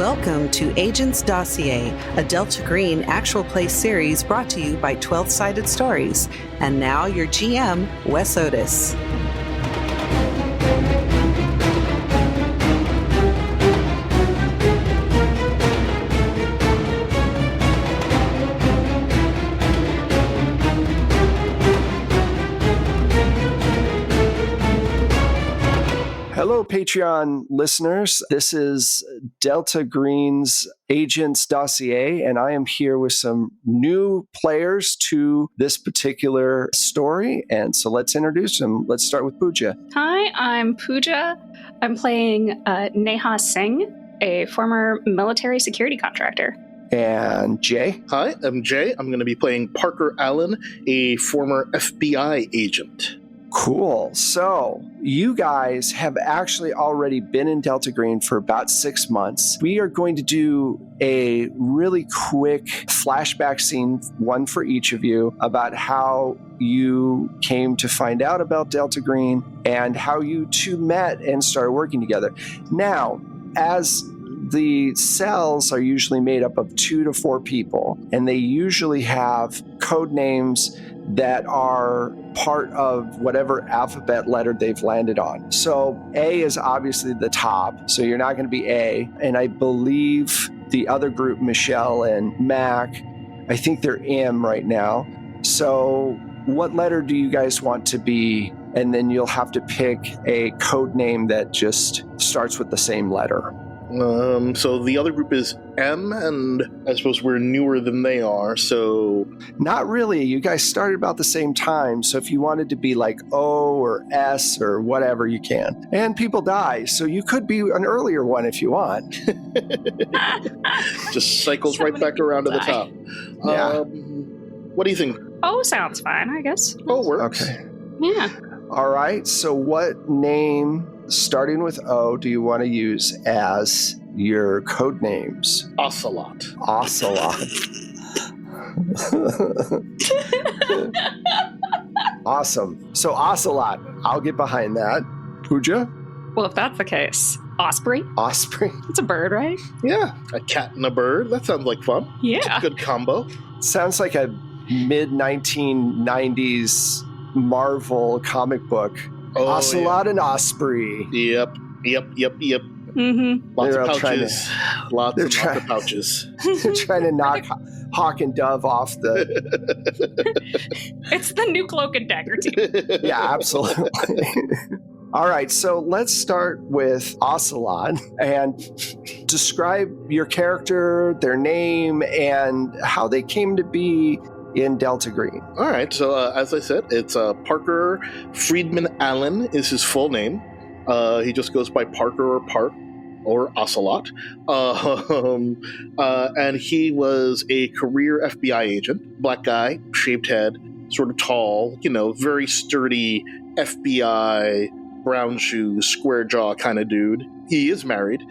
Welcome to Agents Dossier, a Delta Green actual play series brought to you by 12-Sided Stories. And now your GM, Wes Otis. Hello, Patreon listeners. This is Delta Green's Agents Dossier, and I am here with some new players to this particular story. And so let's introduce them. Let's start with Pooja. Hi, I'm Pooja. I'm playing Neha Singh, a former military security contractor. And Jay. Hi, I'm Jay. I'm going to be playing Parker Allen, a former FBI agent. Cool. So you guys have actually already been in Delta Green for about 6 months. We are going to do a really quick flashback scene, one for each of you, about how you came to find out about Delta Green and how you two met and started working together. Now, as the cells are usually made up of 2 to 4 people, and they usually have code names that are part of whatever alphabet letter they've landed on. So A is obviously the top, so you're not going to be A. And I believe the other group, Michelle and Mac, I think they're M right now. So what letter do you guys want to be? And then you'll have to pick a code name that just starts with the same letter. So the other group is M, and I suppose we're newer than they are, so... Not really. You guys started about the same time, so if you wanted to be like O or S or whatever, you can. And people die, so you could be an earlier one if you want. Just cycles right back around to the top. Yeah. What do you think? Oh, sounds fine, I guess. Oh, works. Okay. Yeah. All right, so what name, starting with O, do you want to use as your code names? Ocelot. Ocelot. Awesome. So Ocelot, I'll get behind that. Pooja? Well, if that's the case, Osprey? Osprey? It's a bird, right? Yeah, a cat and a bird. That sounds like fun. Yeah. Good combo. Sounds like a mid-1990s Marvel comic book. Oh, Ocelot yeah. and Osprey. Yep. Mm-hmm. Lots They're of all trying pouches. Lots of pouches. They're trying to knock Hawk and Dove off the... It's the new Cloak and Dagger team. Yeah, absolutely. All right, so let's start with Ocelot and describe your character, their name, and how they came to be in Delta Green. All right, so as I said, it's Parker Friedman Allen is his full name. He just goes by Parker or Park or Ocelot. And he was a career FBI agent, black guy, shaved head, sort of tall, very sturdy FBI, brown shoes, square jaw kind of dude. He is married.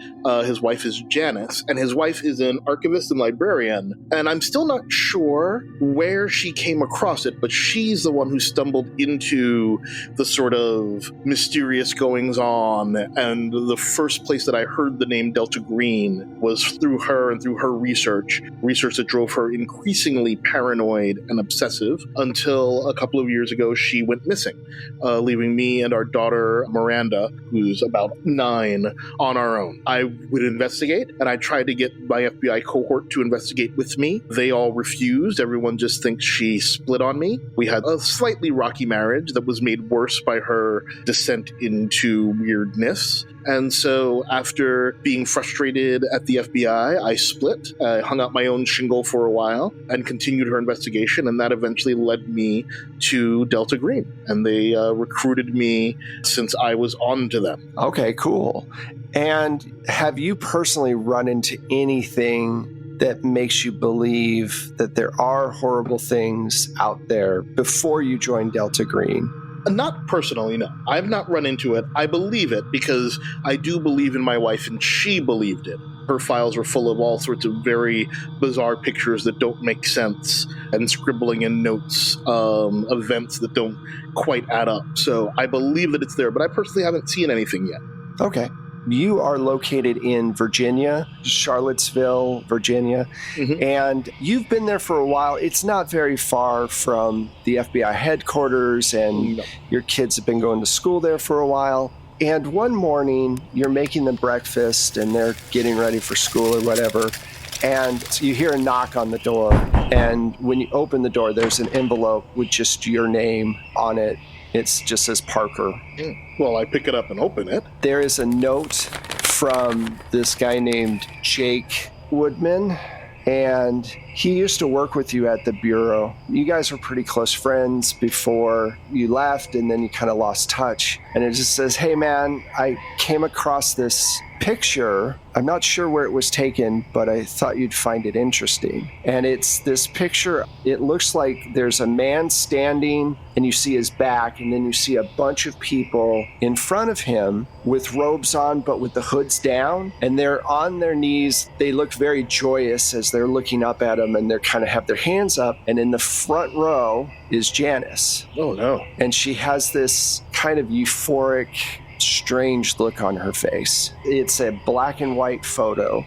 His wife is Janice, and his wife is an archivist and librarian. And I'm still not sure where she came across it, but she's the one who stumbled into the sort of mysterious goings-on. And the first place that I heard the name Delta Green was through her and through her research that drove her increasingly paranoid and obsessive until a couple of years ago she went missing, leaving me and our daughter Miranda, who's about 9, on our own. I would investigate, and I tried to get my FBI cohort to investigate with me. They all refused. Everyone just thinks she split on me. We had a slightly rocky marriage that was made worse by her descent into weirdness. And so after being frustrated at the FBI, I split. I hung out my own shingle for a while and continued her investigation, and that eventually led me to Delta Green. And they recruited me since I was on to them. Okay, cool. And have you personally run into anything that makes you believe that there are horrible things out there before you joined Delta Green? Not personally, no. I've not run into it. I believe it because I do believe in my wife, and she believed it. Her files were full of all sorts of very bizarre pictures that don't make sense and scribbling in notes, events that don't quite add up. So I believe that it's there, but I personally haven't seen anything yet. Okay. You are located in Virginia, Charlottesville, Virginia, and you've been there for a while. It's not very far from the FBI headquarters, and your kids have been going to school there for a while. And one morning, you're making them breakfast, and they're getting ready for school or whatever, and you hear a knock on the door. And when you open the door, there's an envelope with just your name on it. It just says Parker. Well, I pick it up and open it. There is a note from this guy named Jake Woodman, and he used to work with you at the Bureau. You guys were pretty close friends before you left, and then you kind of lost touch. And it just says, hey man, I came across this picture. I'm not sure where it was taken, but I thought you'd find it interesting. And it's this picture. It looks like there's a man standing and you see his back, and then you see a bunch of people in front of him with robes on, but with the hoods down, and they're on their knees. They look very joyous as they're looking up at him, and they kind of have their hands up. And in the front row is Janice. Oh no. And she has this kind of euphoric, strange look on her face. It's a black and white photo.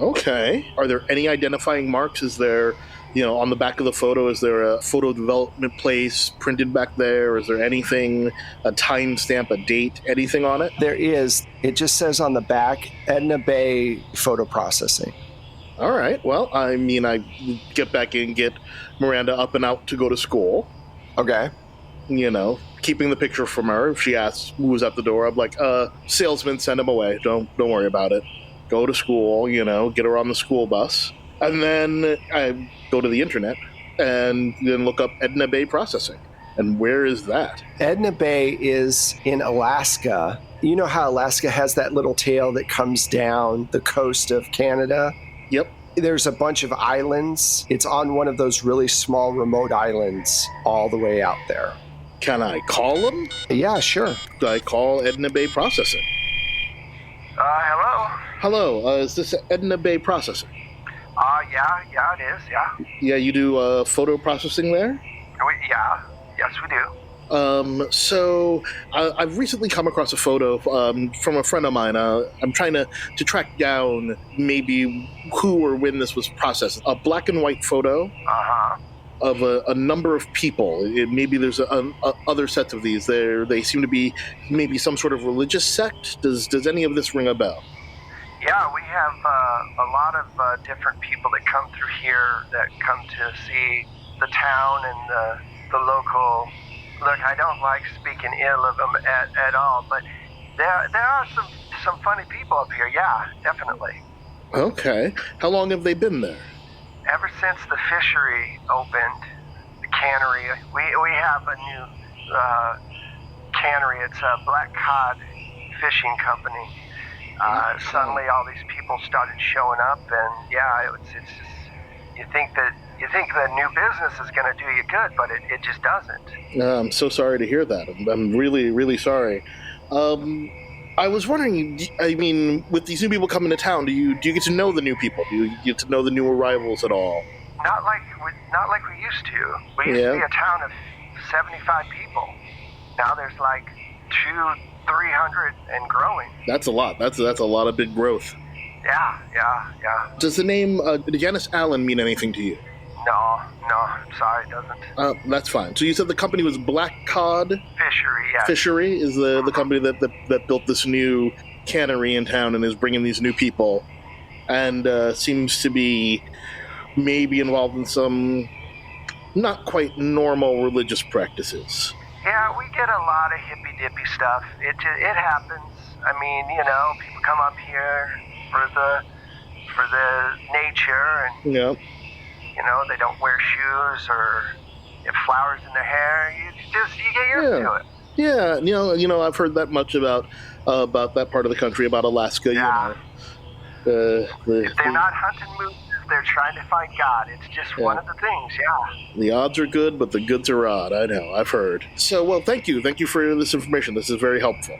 Okay. Are there any identifying marks? Is there, on the back of the photo, is there a photo development place printed back there? Is there anything, a timestamp, a date, anything on it? There is. It just says on the back, Edna Bay Photo Processing. All right. Well, I get back in, get Miranda up and out to go to school. Okay. Keeping the picture from her. If she asks who was at the door, I'm like, salesman, send him away. Don't worry about it. Go to school, get her on the school bus. And then I go to the internet and then look up Edna Bay Processing. And where is that? Edna Bay is in Alaska. You know how Alaska has that little tail that comes down the coast of Canada? Yep. There's a bunch of islands. It's on one of those really small remote islands all the way out there. Can I call them? Yeah, sure. I call Edna Bay Processing. Hello? Hello, is this Edna Bay Processing? Yeah, it is, yeah. Yeah, you do photo processing there? Yes, we do. So I've recently come across a photo from a friend of mine. I'm trying to track down maybe who or when this was processed. A black and white photo of a number of people. Maybe there's other sets of these. They seem to be maybe some sort of religious sect. Does any of this ring a bell? Yeah, we have a lot of different people that come through here that come to see the town and the local. Look, I don't like speaking ill of them at all, but there are some funny people up here. Yeah, definitely. Okay. How long have they been there? Ever since the fishery opened, the cannery, we have a new cannery. It's a black cod fishing company. Suddenly, all these people started showing up, and it's just you think the new business is going to do you good, but it just doesn't. I'm so sorry to hear that. I'm really, really sorry. I was wondering, with these new people coming to town, do you get to know the new people? Do you get to know the new arrivals at all? Not like we used to. We used to be a town of 75 people. Now there's like 200-300 and growing. That's a lot. That's a lot of big growth. Yeah. Does the name Janice Allen mean anything to you? No, I'm sorry, it doesn't. That's fine. So you said the company was Black Cod? Fishery, yeah. Fishery is the company that built this new cannery in town and is bringing these new people, and seems to be maybe involved in some not quite normal religious practices. Yeah, we get a lot of hippy-dippy stuff. It happens. I mean, people come up here for the nature, and they don't wear shoes or have flowers in their hair. You get used to it. Yeah, I've heard that much about that part of the country, about Alaska. Yeah. If they're not hunting moose, they're trying to find God. It's just one of the things, yeah. The odds are good, but the goods are odd. I know, I've heard. So, well, thank you. Thank you for this information. This is very helpful.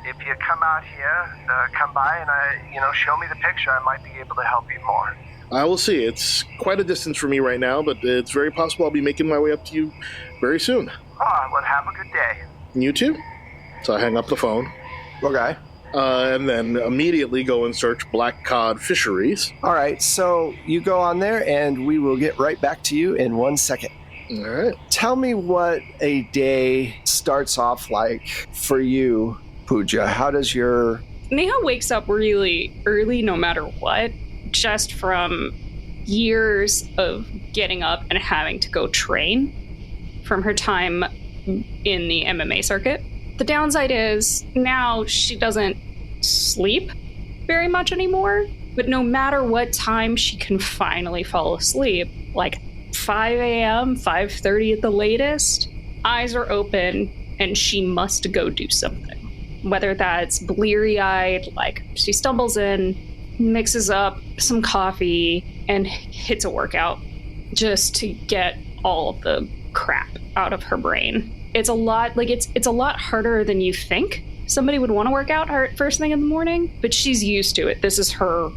If you come out here, come by and, show me the picture, I might be able to help you more. I will see. It's quite a distance for me right now, but it's very possible I'll be making my way up to you very soon. Oh, well, have a good day. You too. So I hang up the phone. Okay. and then immediately go and search black cod fisheries. All right, so you go on there, and we will get right back to you in 1 second. All right. Tell me what a day starts off like for you, Pooja. How does your... Neha wakes up really early no matter what, just from years of getting up and having to go train from her time in the MMA circuit. The downside is now she doesn't sleep very much anymore, but no matter what time she can finally fall asleep, like 5 a.m., 5:30 at the latest, eyes are open and she must go do something. Whether that's bleary-eyed, like she stumbles in, mixes up some coffee, and hits a workout just to get all of the crap out of her brain. It's a lot, like it's a lot harder than you think somebody would want to work out her first thing in the morning, but she's used to it. This is her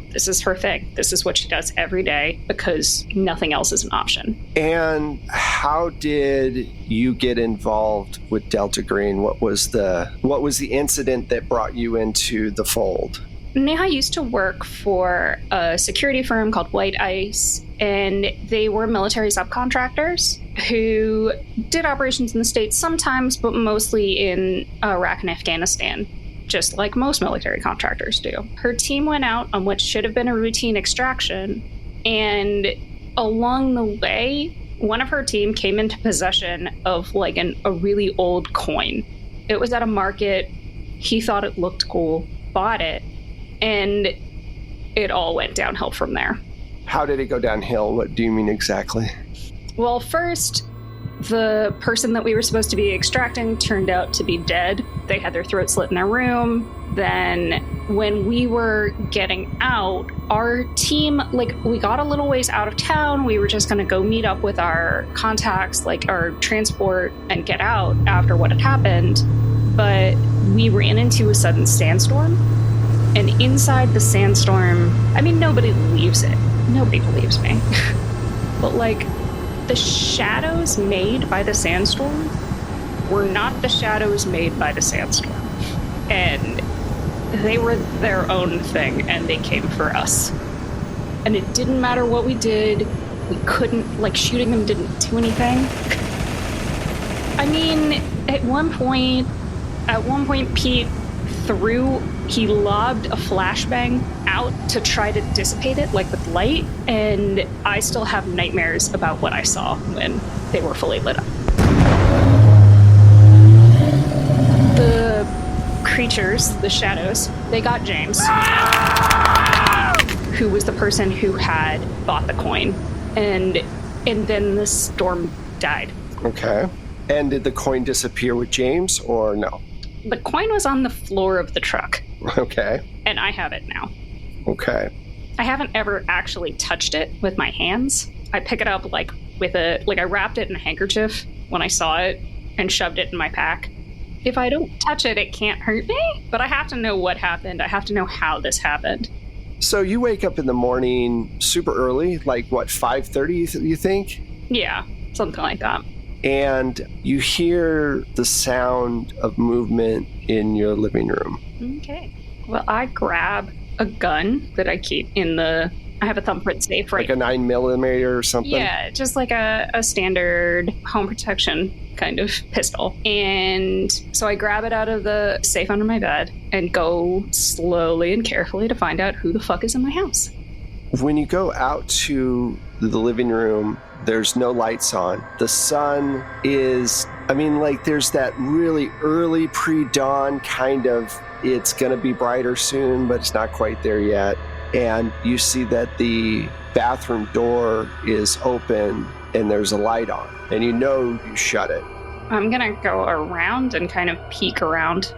thing. This is what she does every day because nothing else is an option. And how did you get involved with Delta Green? What was the incident that brought you into the fold? Neha used to work for a security firm called White Ice, and they were military subcontractors who did operations in the States sometimes, but mostly in Iraq and Afghanistan, just like most military contractors do. Her team went out on what should have been a routine extraction, and along the way, one of her team came into possession of like a really old coin. It was at a market. He thought it looked cool, bought it, and it all went downhill from there. How did it go downhill? What do you mean exactly? Well, first, the person that we were supposed to be extracting turned out to be dead. They had their throat slit in their room. Then when we were getting out, our team, like, we got a little ways out of town. We were just going to go meet up with our contacts, like our transport, and get out after what had happened. But we ran into a sudden sandstorm. And inside the sandstorm, I mean, nobody believes it. Nobody believes me. But, like, the shadows made by the sandstorm were not the shadows made by the sandstorm. And they were their own thing, and they came for us. And it didn't matter what we did. We couldn't, like, shooting them didn't do anything. I mean, at one point, Pete he lobbed a flashbang out to try to dissipate it, like with light, and I still have nightmares about what I saw when they were fully lit up. The creatures, the shadows, they got James, who was the person who had bought the coin, and then the storm died. Okay. And did the coin disappear with James, or no? The coin was on the floor of the truck. Okay. And I have it now. Okay. I haven't ever actually touched it with my hands. I pick it up like I wrapped it in a handkerchief when I saw it and shoved it in my pack. If I don't touch it, it can't hurt me, but I have to know what happened. I have to know how this happened. So you wake up in the morning super early, like what, 5:30 you think? Yeah, something like that. And you hear the sound of movement in your living room. Okay. Well, I grab a gun that I keep I have a thumbprint safe, right? Like a 9mm or something? Yeah, just like a standard home protection kind of pistol. And so I grab it out of the safe under my bed and go slowly and carefully to find out who the fuck is in my house. When you go out to the living room, there's no lights on. The sun is, there's that really early pre-dawn kind of, it's going to be brighter soon, but it's not quite there yet. And you see that the bathroom door is open and there's a light on. And you know you shut it. I'm going to go around and kind of peek around.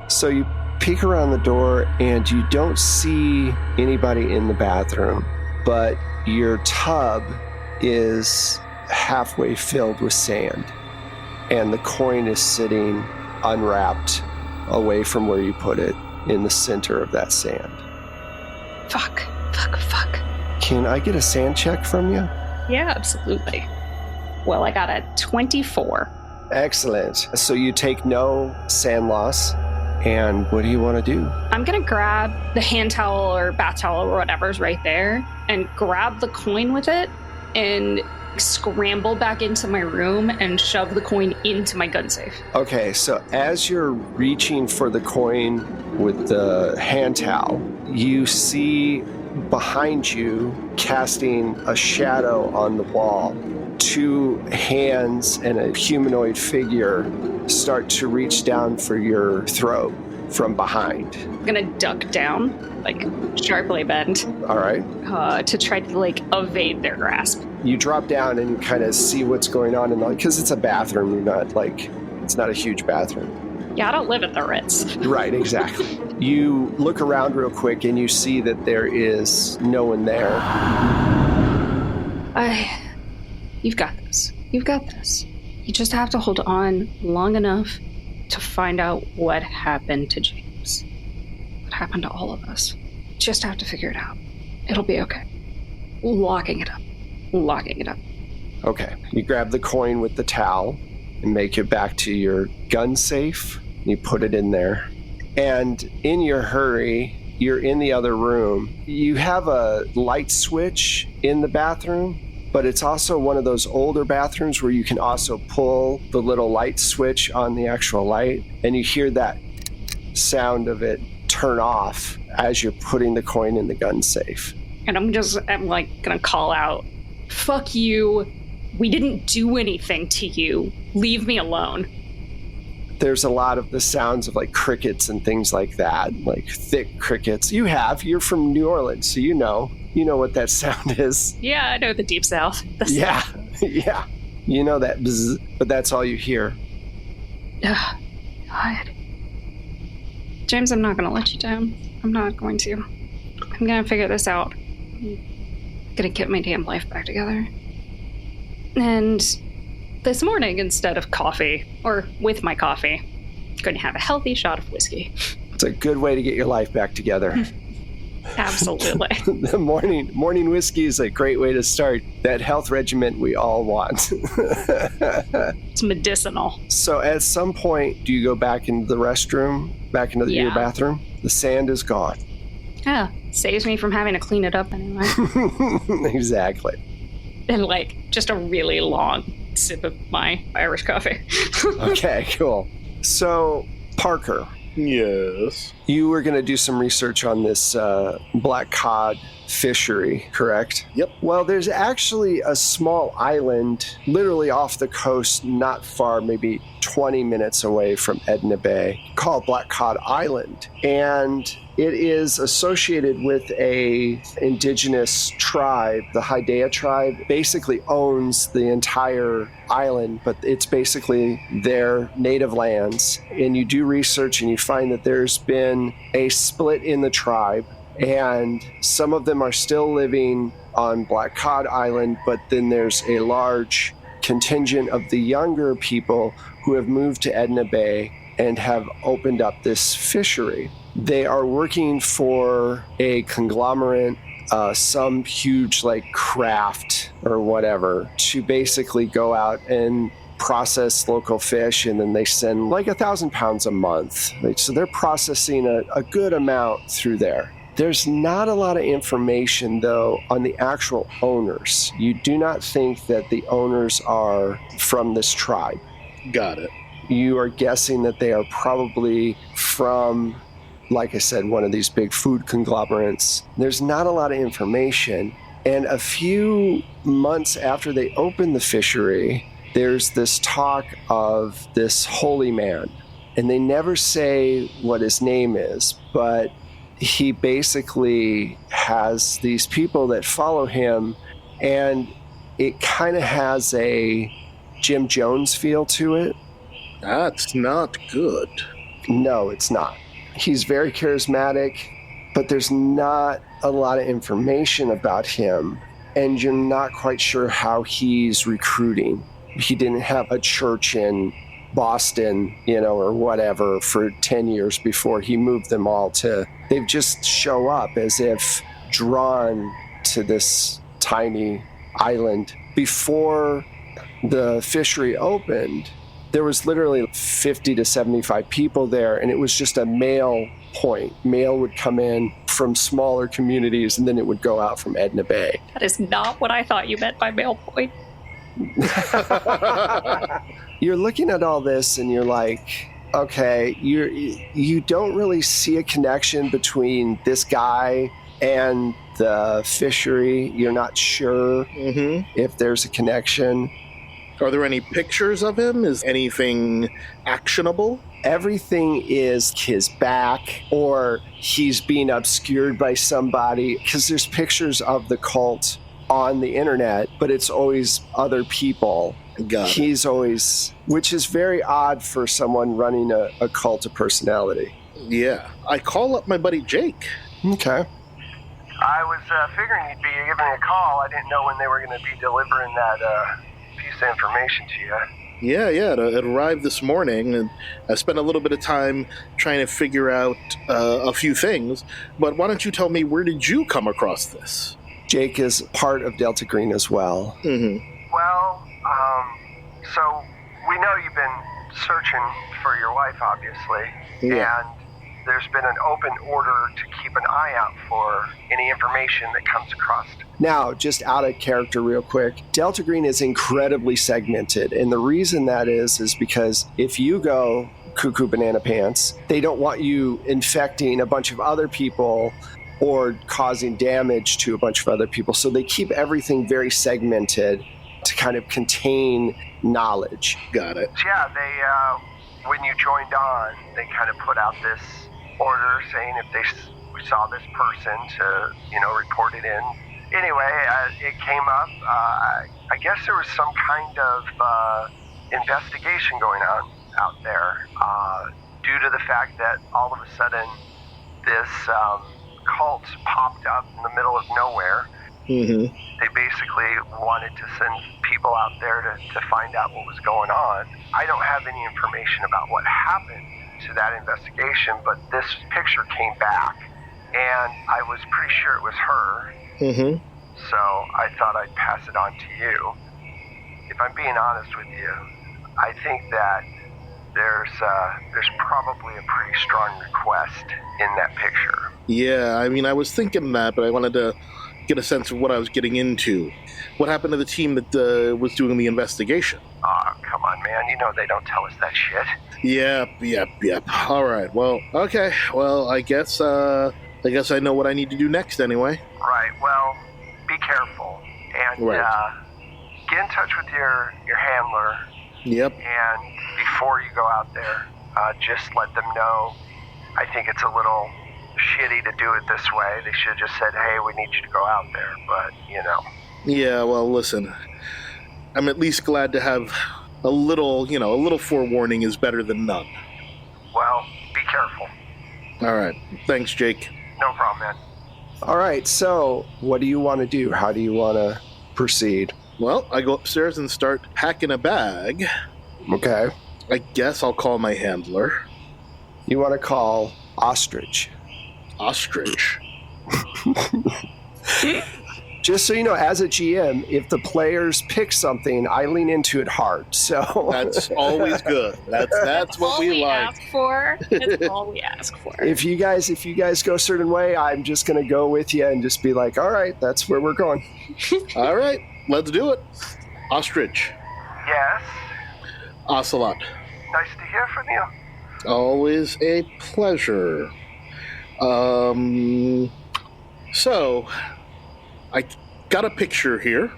So you peek around the door and you don't see anybody in the bathroom, but your tub is halfway filled with sand, and the coin is sitting unwrapped away from where you put it in the center of that sand. Fuck. Can I get a sand check from you? Yeah, absolutely. Well, I got a 24. Excellent. So you take no sand loss. And what do you want to do? I'm going to grab the hand towel or bath towel or whatever's right there and grab the coin with it and scramble back into my room and shove the coin into my gun safe. Okay, so as you're reaching for the coin with the hand towel, you see behind you, casting a shadow on the wall, 2 hands and a humanoid figure start to reach down for your throat from behind. I'm going to duck down, like sharply bent, All right. to try to like evade their grasp. You drop down and you kind of see what's going on, and because it's a bathroom, you're not like, it's not a huge bathroom. Yeah, I don't live at the Ritz. Right, exactly. You look around real quick and you see that there is no one there. You've got this. You've got this. You just have to hold on long enough to find out what happened to James. What happened to all of us. Just have to figure it out. It'll be okay. Locking it up. Locking it up. Okay. You grab the coin with the towel and make it back to your gun safe. You put it in there. And in your hurry, you're in the other room. You have a light switch in the bathroom, but it's also one of those older bathrooms where you can also pull the little light switch on the actual light, and you hear that sound of it turn off as you're putting the coin in the gun safe. And I'm gonna call out, fuck you. We didn't do anything to you. Leave me alone. There's a lot of the sounds of like crickets and things like that, like thick crickets. You're from New Orleans, so you know what that sound is. Yeah, I know the Deep South. Yeah. You know that bzz, but that's all you hear. Ugh, God. James, I'm not going to let you down. I'm not going to. I'm going to figure this out. I'm going to get my damn life back together. And this morning, instead of coffee, or with my coffee, I'm going to have a healthy shot of whiskey. It's a good way to get your life back together. Absolutely. The morning whiskey is a great way to start that health regimen we all want. It's medicinal. So at some point, do you go back into the restroom, back into your bathroom? The sand is gone. Yeah, saves me from having to clean it up anyway. Exactly. And like just a really long sip of my Irish coffee. Okay, cool. So, Parker. Yes. You were going to do some research on this black cod fishery, correct? Yep. Well, there's actually a small island literally off the coast, not far, maybe 20 minutes away from Edna Bay, called Black Cod Island. And it is associated with a indigenous tribe. The Haidea tribe basically owns the entire island, but it's basically their native lands. And you do research and you find that there's been a split in the tribe, and some of them are still living on Black Cod Island, but then there's a large contingent of the younger people who have moved to Edna Bay and have opened up this fishery. They are working for a conglomerate, some huge like craft or whatever, to basically go out and process local fish, and then they send like 1,000 pounds a month. So they're processing a good amount through there. There's not a lot of information, though, on the actual owners. You do not think that the owners are from this tribe. Got it. You are guessing that they are probably from, like I said, one of these big food conglomerates. There's not a lot of information. And a few months after they opened the fishery, there's this talk of this holy man. And they never say what his name is, but he basically has these people that follow him, and it kind of has a Jim Jones feel to it. That's not good. No, it's not. He's very charismatic, but there's not a lot of information about him, and you're not quite sure how he's recruiting. He didn't have a church in Boston, or whatever for 10 years before he moved them all to. They just show up as if drawn to this tiny island. Before the fishery opened, there was literally 50 to 75 people there, and it was just a mail point. Mail would come in from smaller communities, and then it would go out from Edna Bay. That is not what I thought you meant by mail point. You're looking at all this, and you're like, okay, you don't really see a connection between this guy and the fishery. You're not sure if there's a connection. Are there any pictures of him? Is anything actionable? Everything is his back, or he's being obscured by somebody, because there's pictures of the cult on the internet, but it's always other people. He's always, which is very odd for someone running a cult of personality. Yeah. I call up my buddy Jake. Okay. I was figuring you'd be giving me a call. I didn't know when they were going to be delivering that piece of information to you. Yeah, it arrived this morning, and I spent a little bit of time trying to figure out a few things, but why don't you tell me, where did you come across this? Jake is part of Delta Green as well. Well, so we know you've been searching for your wife, obviously, and there's been an open order to keep an eye out for any information that comes across. Now, just out of character real quick, Delta Green is incredibly segmented, and the reason that is because if you go cuckoo banana pants, they don't want you infecting a bunch of other people or causing damage to a bunch of other people, so they keep everything very segmented to kind of contain knowledge. Got it. Yeah, they, when you joined on, they kind of put out this order saying if we saw this person to, report it in. Anyway, it came up. I guess there was some kind of investigation going on out there due to the fact that all of a sudden this cult popped up in the middle of nowhere. They basically wanted to send people out there to find out what was going on. I don't have any information about what happened to that investigation, but this picture came back, and I was pretty sure it was her. So I thought I'd pass it on to you. If I'm being honest with you, I think that there's probably a pretty strong request in that picture. Yeah, I mean, I was thinking that, but I wanted to get a sense of what I was getting into. What happened to the team that was doing the investigation? Come on, man. You know they don't tell us that shit. Yep. All right. Well, okay. Well, I guess I know what I need to do next anyway. Right. Well, be careful. And get in touch with your handler. Yep. And before you go out there, just let them know. I think it's a little shitty to do it this way. They should have just said, hey, we need you to go out there. But, Yeah, well, listen. I'm at least glad to have a little forewarning is better than none. Well, be careful. All right. Thanks, Jake. No problem, man. All right, so what do you want to do? How do you want to proceed? Well, I go upstairs and start packing a bag. Okay. I guess I'll call my handler. You want to call Ostrich. Ostrich? Just so you know, as a GM, if the players pick something, I lean into it hard. So that's always good. That's what we like. Ask for. That's all we ask for. If you guys go a certain way, I'm just going to go with you and just be like, all right, that's where we're going. All right, let's do it. Ostrich. Yes? Ocelot. Nice to hear from you. Always a pleasure. So, I got a picture here.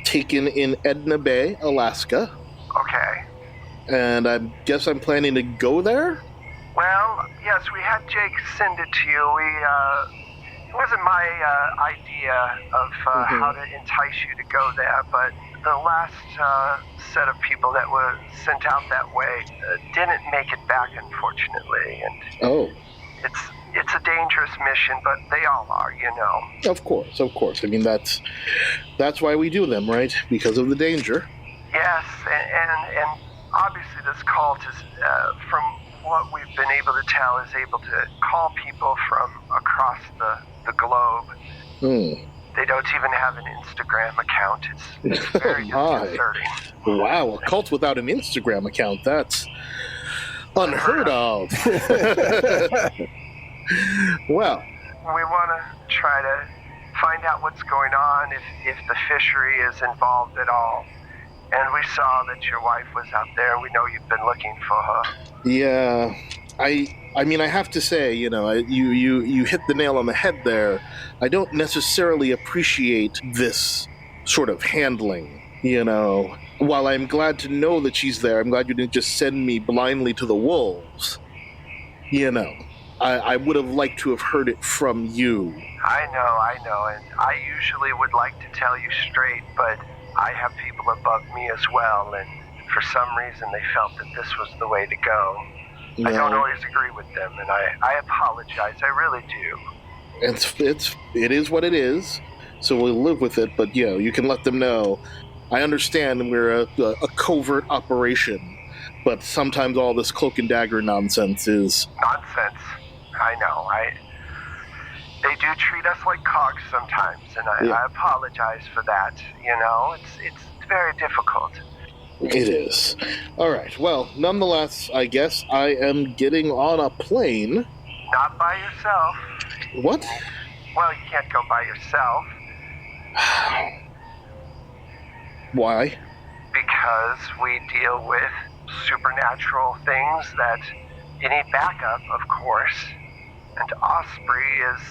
Taken in Edna Bay, Alaska. Okay. And I guess I'm planning to go there? Well, yes, we had Jake send it to you. It wasn't my idea of how to entice you to go there, but the last set of people that were sent out that way didn't make it back, unfortunately. And it's a dangerous mission, but they all are, Of course. I mean, that's why we do them, right? Because of the danger. Yes, and obviously this cult is, from what we've been able to tell, is able to call people from across the globe. They don't even have an Instagram account. It's very disconcerting. Wow, a cult without an Instagram account. That's unheard of. Well, We want to try to find out what's going on, if the fishery is involved at all. And we saw that your wife was out there. We know you've been looking for her. yeah, I mean, I have to say, you hit the nail on the head there. I don't necessarily appreciate this sort of handling, While I'm glad to know that she's there, I'm glad you didn't just send me blindly to the wolves. I would have liked to have heard it from you. I know, and I usually would like to tell you straight, but I have people above me as well, and for some reason they felt that this was the way to go. No. I don't always agree with them, and I apologize, I really do. It is what it is, so we'll live with it, but you can let them know. I understand we're a covert operation, but sometimes all this cloak and dagger nonsense is... Nonsense. I know. They do treat us like cogs sometimes, and I apologize for that. It's very difficult. It is. All right. Well, nonetheless, I guess I am getting on a plane. Not by yourself. What? Well, you can't go by yourself. Why? Because we deal with supernatural things that you need backup, of course. And Osprey is,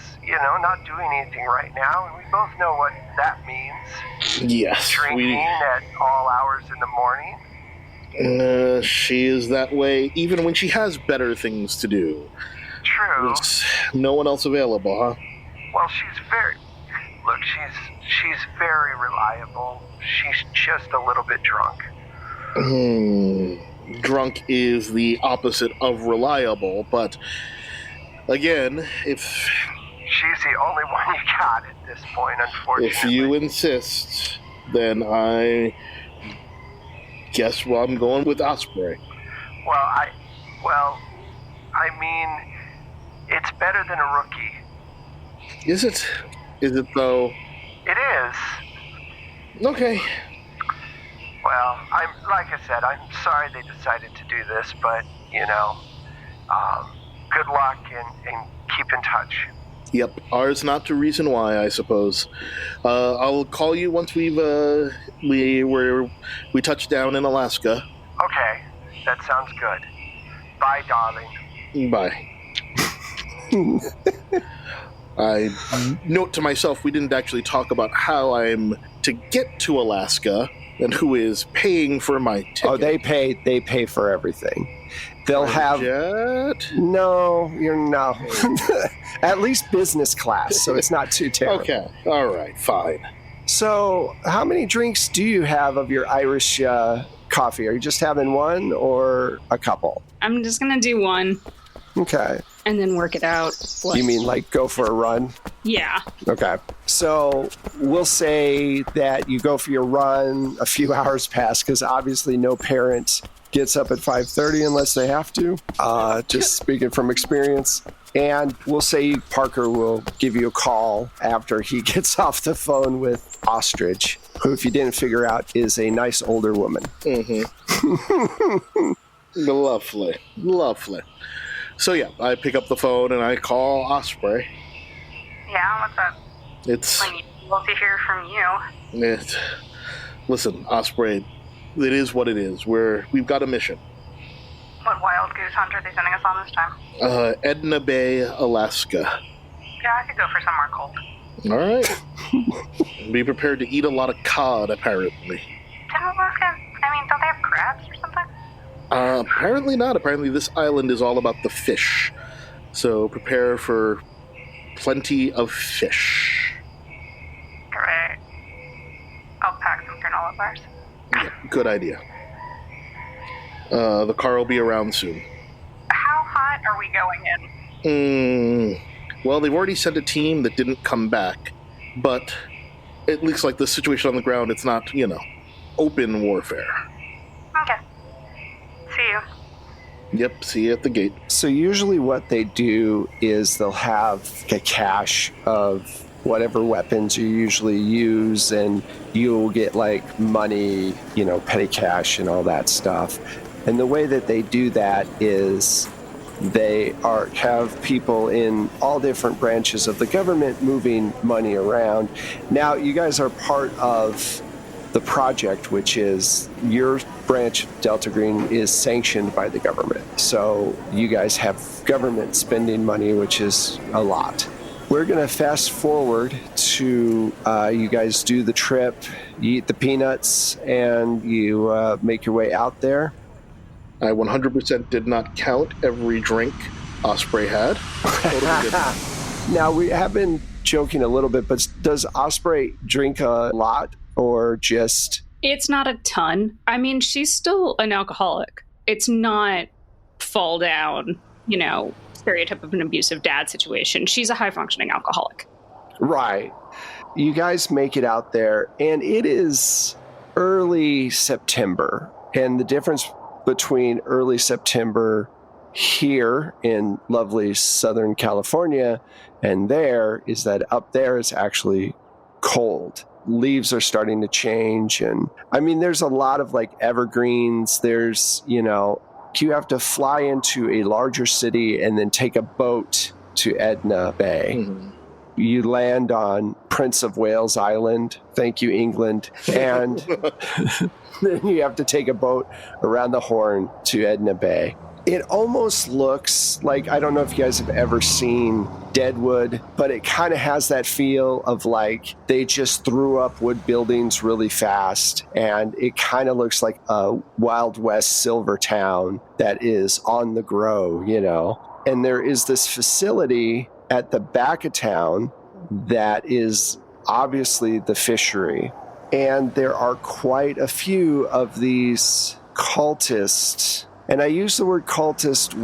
not doing anything right now, and we both know what that means. Yes. Drinking at all hours in the morning. She is that way even when she has better things to do. True. There's no one else available, huh? Well, she's very reliable. She's just a little bit drunk. Drunk is the opposite of reliable, but again, if... She's the only one you got at this point, unfortunately. If you insist, then I guess I'm going with Osprey. Well, I mean, it's better than a rookie. Is it? Is it, though? It is. Okay. Well, like I said, I'm sorry they decided to do this, but, good luck and keep in touch. Yep, ours not to reason why, I suppose. I'll call you once we touch down in Alaska. Okay, that sounds good. Bye, darling. Bye. I note to myself we didn't actually talk about how I'm to get to Alaska and who is paying for my ticket. Oh, they pay for everything. They'll have... Jet? No, you're no. At least business class, so it's not too terrible. Okay, all right, fine. So, how many drinks do you have of your Irish coffee? Are you just having one or a couple? I'm just going to do one. Okay. And then work it out. You mean like go for a run? Yeah. Okay. So we'll say that you go for your run, a few hours pass, because obviously no parent gets up at 5:30 unless they have to, just speaking from experience. And we'll say Parker will give you a call after he gets off the phone with Ostrich, who, if you didn't figure out, is a nice older woman. Mm-hmm. Lovely. So yeah, I pick up the phone and I call Osprey. Yeah, what's up? It's... I need to hear from you. Listen, Osprey, it is what it is. We've got a mission. What wild goose hunt are they sending us on this time? Edna Bay, Alaska. Yeah, I could go for somewhere cold. All right. Be prepared to eat a lot of cod, apparently. Didn't Alaska... don't they have crabs or something? Apparently not. Apparently this island is all about the fish. So prepare for plenty of fish. Great. I'll pack some granola bars. Yeah, good idea. The car will be around soon. How hot are we going in? Well, they've already sent a team that didn't come back. But it looks like the situation on the ground, it's not, open warfare. Okay. See you. Yep, see you at the gate. So usually what they do is they'll have a cache of whatever weapons you usually use, and you'll get like money, petty cash and all that stuff. And the way that they do that is they have people in all different branches of the government moving money around. Now, you guys are part of the project, which is your branch of Delta Green is sanctioned by the government. So you guys have government spending money, which is a lot. We're going to fast forward to you guys do the trip, you eat the peanuts, and you make your way out there. I 100% did not count every drink Osprey had. Now, we have been joking a little bit, but does Osprey drink a lot or just... It's not a ton. I mean, she's still an alcoholic. It's not fall down, stereotype of an abusive dad situation. She's a high-functioning alcoholic. Right. You guys make it out there, and it is early September. And the difference between early September here in lovely Southern California and there is that up there is actually cold. Leaves are starting to change. And I mean, there's a lot of like evergreens. There's, you have to fly into a larger city and then take a boat to Edna Bay. Mm-hmm. You land on Prince of Wales Island. Thank you, England. And then you have to take a boat around the Horn to Edna Bay. It almost looks like, I don't know if you guys have ever seen Deadwood, but it kind of has that feel of like they just threw up wood buildings really fast. And it kind of looks like a Wild West silver town that is on the grow, And there is this facility at the back of town that is obviously the fishery. And there are quite a few of these cultists. And I use the word cultist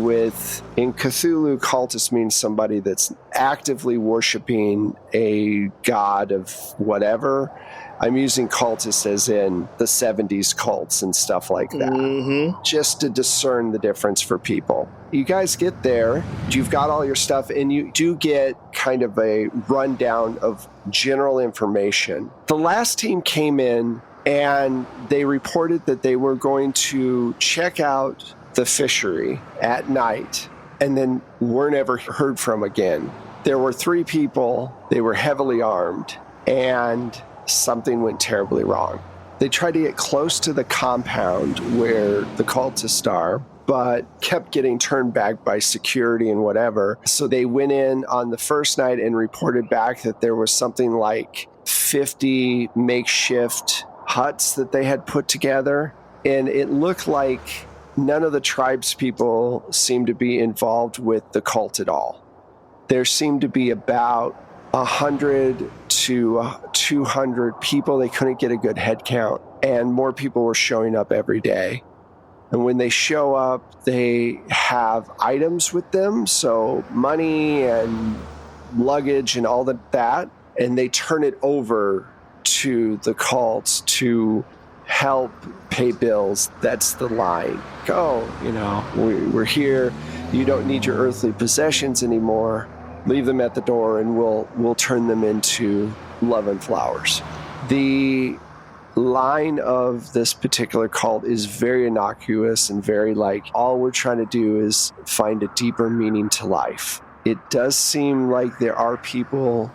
in Cthulhu, cultist means somebody that's actively worshiping a god of whatever. I'm using cultists as in the 70s cults and stuff like that, just to discern the difference for people. You guys get there, you've got all your stuff, and you do get kind of a rundown of general information. The last team came in and they reported that they were going to check out the fishery at night and then were never heard from again. There were 3 people, they were heavily armed, and something went terribly wrong. They tried to get close to the compound where the cultists are, but kept getting turned back by security and whatever. So they went in on the first night and reported back that there was something like 50 makeshift huts that they had put together. And it looked like none of the tribe's people seemed to be involved with the cult at all. There seemed to be about 100 to 200 people. They couldn't get a good head count, and more people were showing up every day. And when they show up, they have items with them, so money and luggage and all that, and they turn it over to the cults to help pay bills. That's the line. Go, we're here. You don't need your earthly possessions anymore. Leave them at the door, and we'll turn them into love and flowers. The line of this particular cult is very innocuous and very like, all we're trying to do is find a deeper meaning to life. It does seem like there are people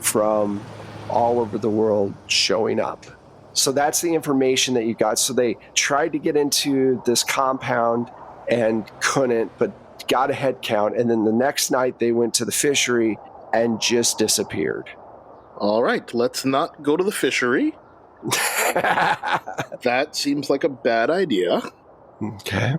from all over the world showing up. So that's the information that you got. So they tried to get into this compound and couldn't, but got a head count. And then the next night they went to the fishery and just disappeared. All right, let's not go to the fishery. That seems like a bad idea. Okay.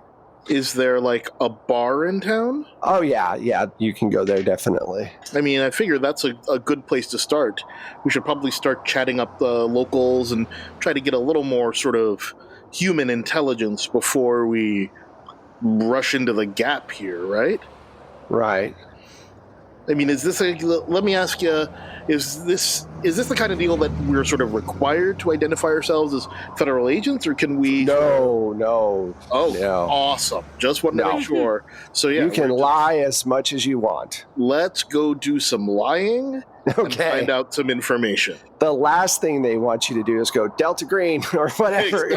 Is there like a bar in town? Oh, yeah, you can go there, definitely. I mean, I figure that's a good place to start. We should probably start chatting up the locals and try to get a little more sort of human intelligence before we rush into the gap here, right? Right. I mean, let me ask you, is this the kind of deal that we're sort of required to identify ourselves as federal agents, or can we... No. Oh, no. Awesome. Just want to make sure. So yeah, you can lie as much as you want. Let's go do some lying and Okay. find out some information. The last thing they want you to do is go Delta Green or whatever.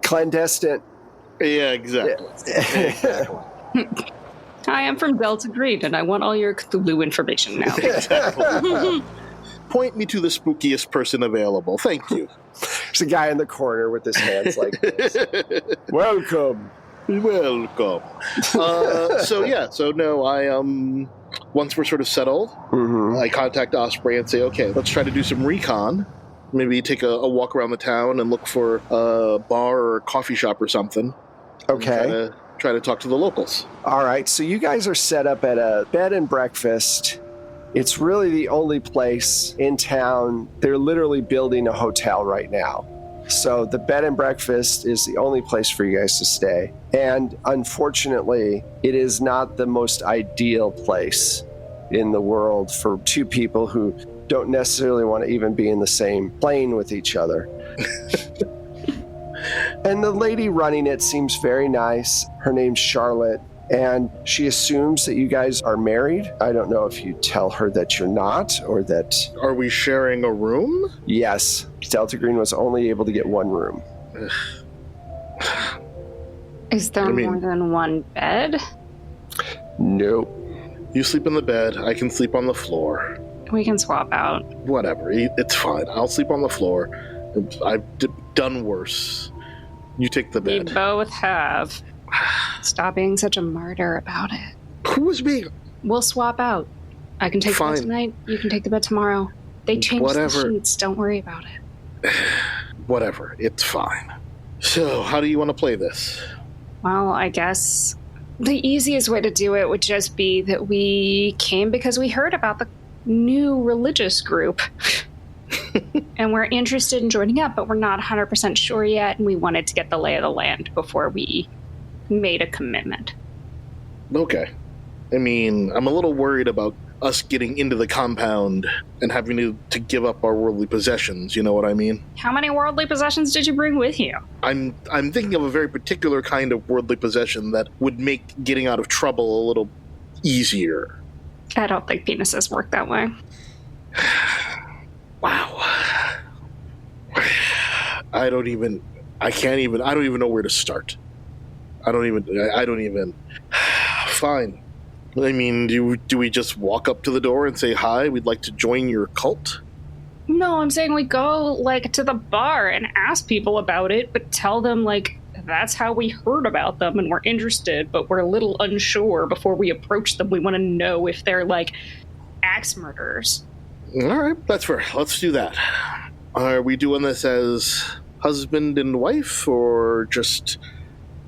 Clandestine. Yeah, exactly. Exactly. Hi, I'm from Delta Green, and I want all your Cthulhu information now. Exactly. Point me to the spookiest person available. Thank you. There's a guy in the corner with his hands like this. Welcome. Welcome. Once we're sort of settled, I contact Osprey and say, okay, let's try to do some recon. Maybe take a walk around the town and look for a bar or a coffee shop or something. Okay. Try to talk to the locals. All right. So you guys are set up at a bed and breakfast. It's really the only place in town. They're literally building a hotel right now. So the bed and breakfast is the only place for you guys to stay. And unfortunately, it is not the most ideal place in the world for two people who don't necessarily want to even be in the same plane with each other. And the lady running it seems very nice. Her name's Charlotte. And she assumes that you guys are married. I don't know if you tell her that you're not or that... Are we sharing a room? Yes. Delta Green was only able to get one room. Is there more than one bed? Nope. You sleep in the bed. I can sleep on the floor. We can swap out. Whatever. It's fine. I'll sleep on the floor. I've done worse. You take the bed. We both have. Stop being such a martyr about it. Who was being... We'll swap out. I can take the bed tonight. You can take the bed tomorrow. They changed the sheets. Don't worry about it. Whatever. It's fine. So, how do you want to play this? Well, I guess the easiest way to do it would just be that we came because we heard about the new religious group. And we're interested in joining up, but we're not 100% sure yet, and we wanted to get the lay of the land before we made a commitment. Okay. I mean, I'm a little worried about us getting into the compound and having to give up our worldly possessions, you know what I mean? How many worldly possessions did you bring with you? I'm thinking of a very particular kind of worldly possession that would make getting out of trouble a little easier. I don't think penises work that way. Wow. I don't even know where to start. I don't even. Fine. I mean, do we just walk up to the door and say, hi, we'd like to join your cult? No, I'm saying we go, to the bar and ask people about it, but tell them, that's how we heard about them and we're interested, but we're a little unsure before we approach them. We want to know if they're, axe murderers. All right, that's fair. Let's do that. Are we doing this as husband and wife or just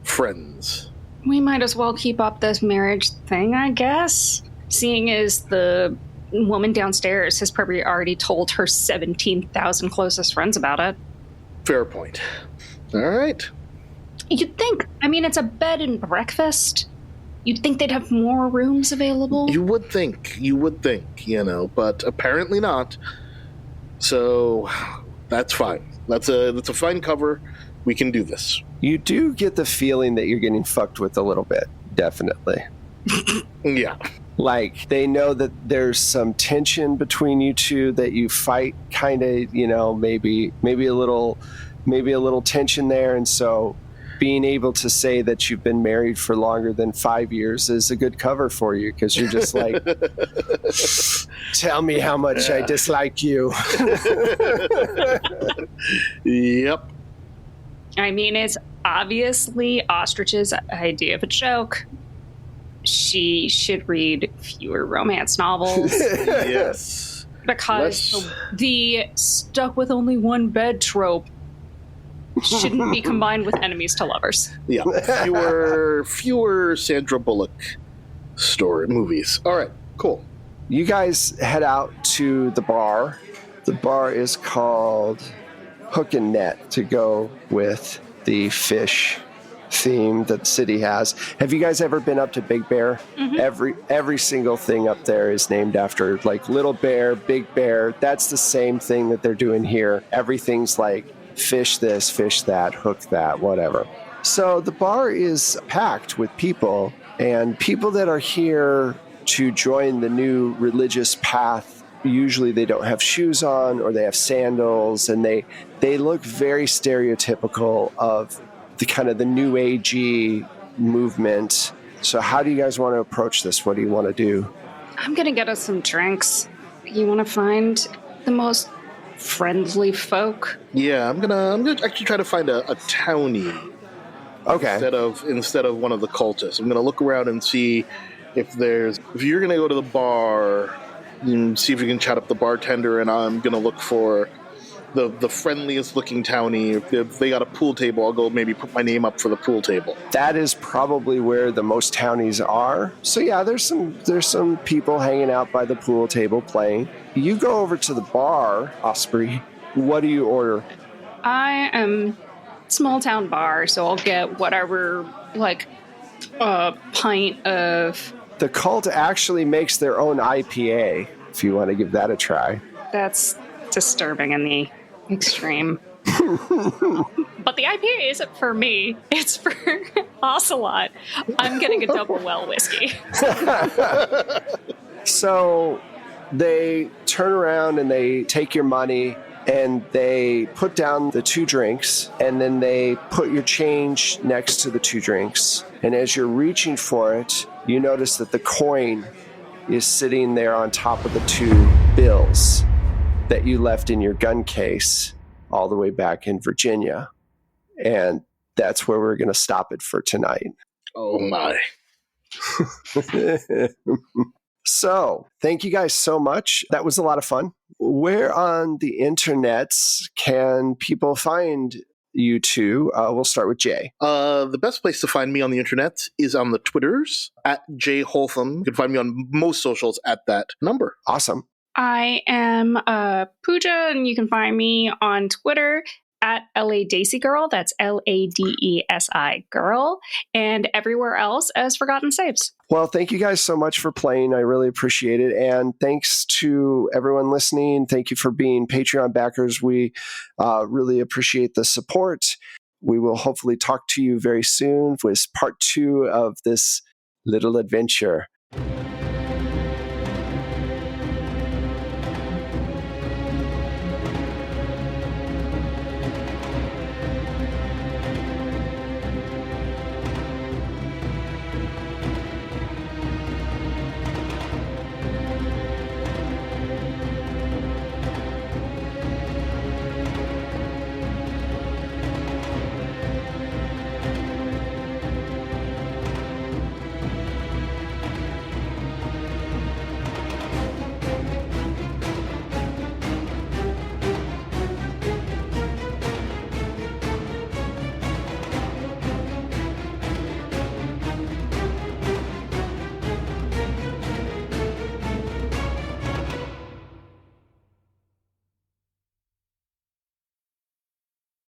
friends? We might as well keep up this marriage thing, I guess. Seeing as the woman downstairs has probably already told her 17,000 closest friends about it. Fair point. All right. You'd think, it's a bed and breakfast. You'd think they'd have more rooms available. You would think, but apparently not. So that's fine. That's a fine cover. We can do this. You do get the feeling that you're getting fucked with a little bit, definitely. Yeah. They know that there's some tension between you two, that you fight kind of, maybe a little tension there, and so being able to say that you've been married for longer than 5 years is a good cover for you, because you're just tell me how much I dislike you. Yep. It's obviously Ostrich's idea of a joke. She should read fewer romance novels. Yes. Because the stuck with only one bed trope shouldn't be combined with enemies to lovers. Yeah. Fewer Sandra Bullock movies. All right, cool. You guys head out to the bar. The bar is called Hook and Net, to go with the fish theme that the city has. Have you guys ever been up to Big Bear? Mm-hmm. Every single thing up there is named after Little Bear, Big Bear. That's the same thing that they're doing here. Everything's fish this, fish that, hook that, whatever. So the bar is packed with people, and people that are here to join the new religious path usually they don't have shoes on or they have sandals, and they look very stereotypical of the kind of the new agey movement. So how do you guys want to approach this? What do you want to do? I'm gonna get us some drinks. You want to find the most friendly folk? Yeah, I'm gonna actually try to find a townie Okay. instead of one of the cultists. I'm gonna look around and see if you're gonna go to the bar, see if you can chat up the bartender, and I'm gonna look for the friendliest looking townie. If they got a pool table, I'll go maybe put my name up for the pool table. That is probably where the most townies are. So yeah, there's some people hanging out by the pool table playing. You go over to the bar, Osprey. What do you order? I am small town bar, so I'll get whatever, like a pint of. The cult actually makes their own IPA, if you want to give that a try. That's disturbing in the extreme. But the IPA isn't for me. It's for Ocelot. I'm getting a double well whiskey. So they turn around and they take your money and they put down the 2 drinks, and then they put your change next to the 2 drinks. And as you're reaching for it, you notice that the coin is sitting there on top of the 2 bills that you left in your gun case all the way back in Virginia. And that's where we're going to stop it for tonight. Oh my. So, thank you guys so much. That was a lot of fun. Where on the internets can people find you two? We'll start with Jay. The best place to find me on the internet is on the Twitters, at Jay Holtham. You can find me on most socials at that number. Awesome. I am Pooja, and you can find me on Twitter at LADesi Girl. That's LADESI Girl. And everywhere else as Forgotten Saves. Well, thank you guys so much for playing. I really appreciate it. And thanks to everyone listening. Thank you for being Patreon backers. We really appreciate the support. We will hopefully talk to you very soon with part 2 of this little adventure.